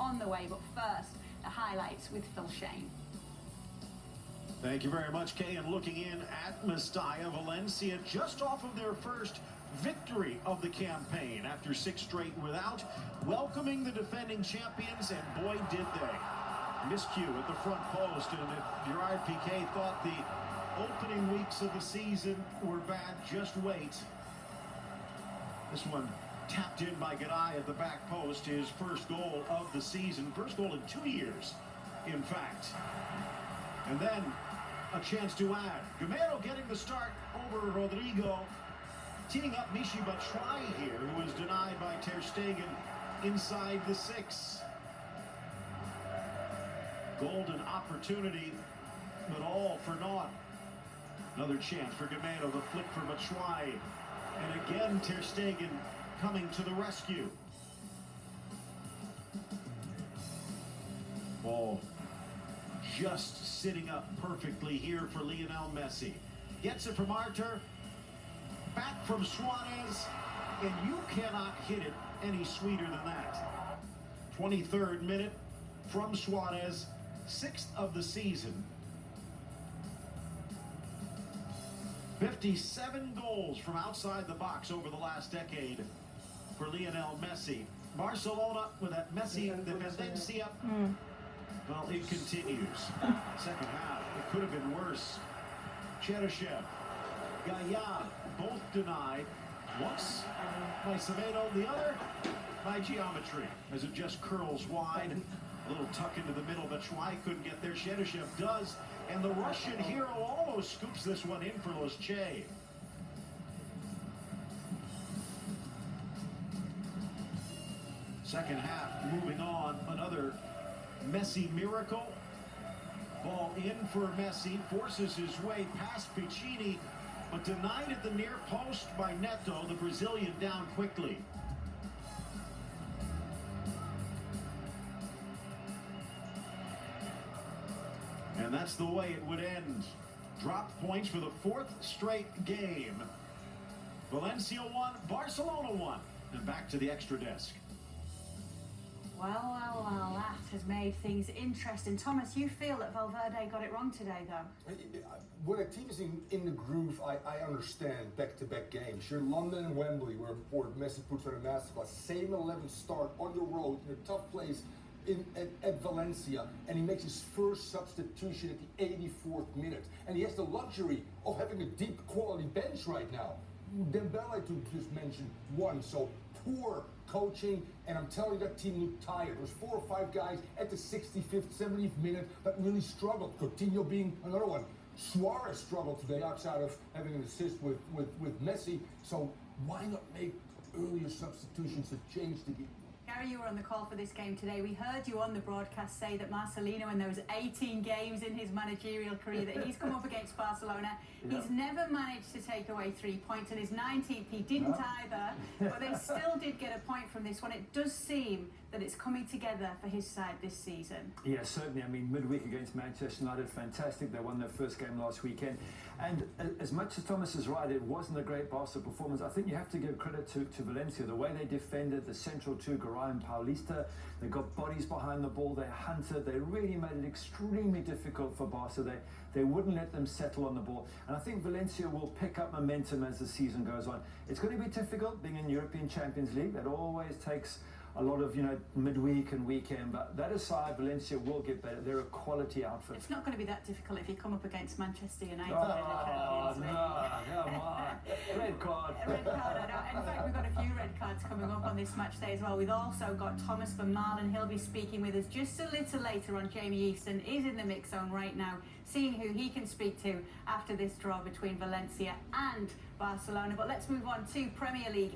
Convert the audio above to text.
on the way. But first, the highlights with Phil Shane. Thank you very much, Kay. And looking in at Mestalla, Valencia just off of their first victory of the campaign after 6 straight without, welcoming the defending champions, and boy did they. Miscue at the front post, and if Gerard Piqué thought the opening weeks of the season were bad, just wait. This one tapped in by Garay at the back post, his first goal of the season, first goal in 2 years, in fact. And then a chance to add. Gamero getting the start over Rodrigo, teeing up Michy Batshuayi here, who was denied by Ter Stegen inside the 6. Golden opportunity, but all for naught. Another chance for Gamero, the flick for Batshuayi. And again, Ter Stegen coming to the rescue. Ball just sitting up perfectly here for Lionel Messi. Gets it from Arthur, back from Suarez, and you cannot hit it any sweeter than that. 23rd minute from Suarez, 6th of the season. 57 goals from outside the box over the last decade for Lionel Messi. Barcelona with that Messi dependencia. Well, it continues. Second half, it could have been worse. Cheryshev, Gaillard, both denied. Once by Semedo, the other by geometry, as it just curls wide. A little tuck into the middle, but Batshuayi couldn't get there. Cheryshev does, and the Russian hero almost scoops this one in for Losche. Second half, moving on, another Messi miracle. Ball in for Messi, forces his way past Piccini, but denied at the near post by Neto, the Brazilian down quickly. And that's the way it would end. Dropped points for the 4th straight game. Valencia won, Barcelona won. And back to the extra desk. Well, that has made things interesting. Thomas, you feel that Valverde got it wrong today, though? When a team is in the groove, I understand back-to-back games. Sure, London and Wembley were important. Messi puts on a masterclass. Same 11 start on the road in a tough place at Valencia, and he makes his first substitution at the 84th minute. And he has the luxury of having a deep quality bench right now. Dembele, to just mention one, so poor coaching, and I'm telling you, that team looked tired. There's 4 or 5 guys at the 65th, 70th minute that really struggled. Coutinho being another one. Suarez struggled today outside of having an assist with Messi. So why not make earlier substitutions to change the game? Gary, you were on the call for this game today. We heard you on the broadcast say that Marcelino, in those 18 games in his managerial career that he's come up against Barcelona, he's never managed to take away 3 points. In his 19th, he didn't either, but they still did get a point from this one. It does seem that it's coming together for his side this season. Yeah, certainly. I mean, midweek against Manchester United, fantastic. They won their first game last weekend. And as much as Thomas is right, it wasn't a great Barca performance. I think you have to give credit to Valencia. The way they defended, the central two, Garay and Paulista, they got bodies behind the ball, they hunted, they really made it extremely difficult for Barca. They wouldn't let them settle on the ball. And I think Valencia will pick up momentum as the season goes on. It's going to be difficult being in European Champions League. That always takes a lot of, midweek and weekend, but that aside, Valencia will get better. They're a quality outfit. It's not going to be that difficult if you come up against Manchester United. Oh, no, come on. Red card. Red card. In fact, we've got a few red cards coming up on this match day as well. We've also got Thomas van Malen. He'll be speaking with us just a little later on. Jamie Easton is in the mix zone right now, seeing who he can speak to after this draw between Valencia and Barcelona. But let's move on to Premier League.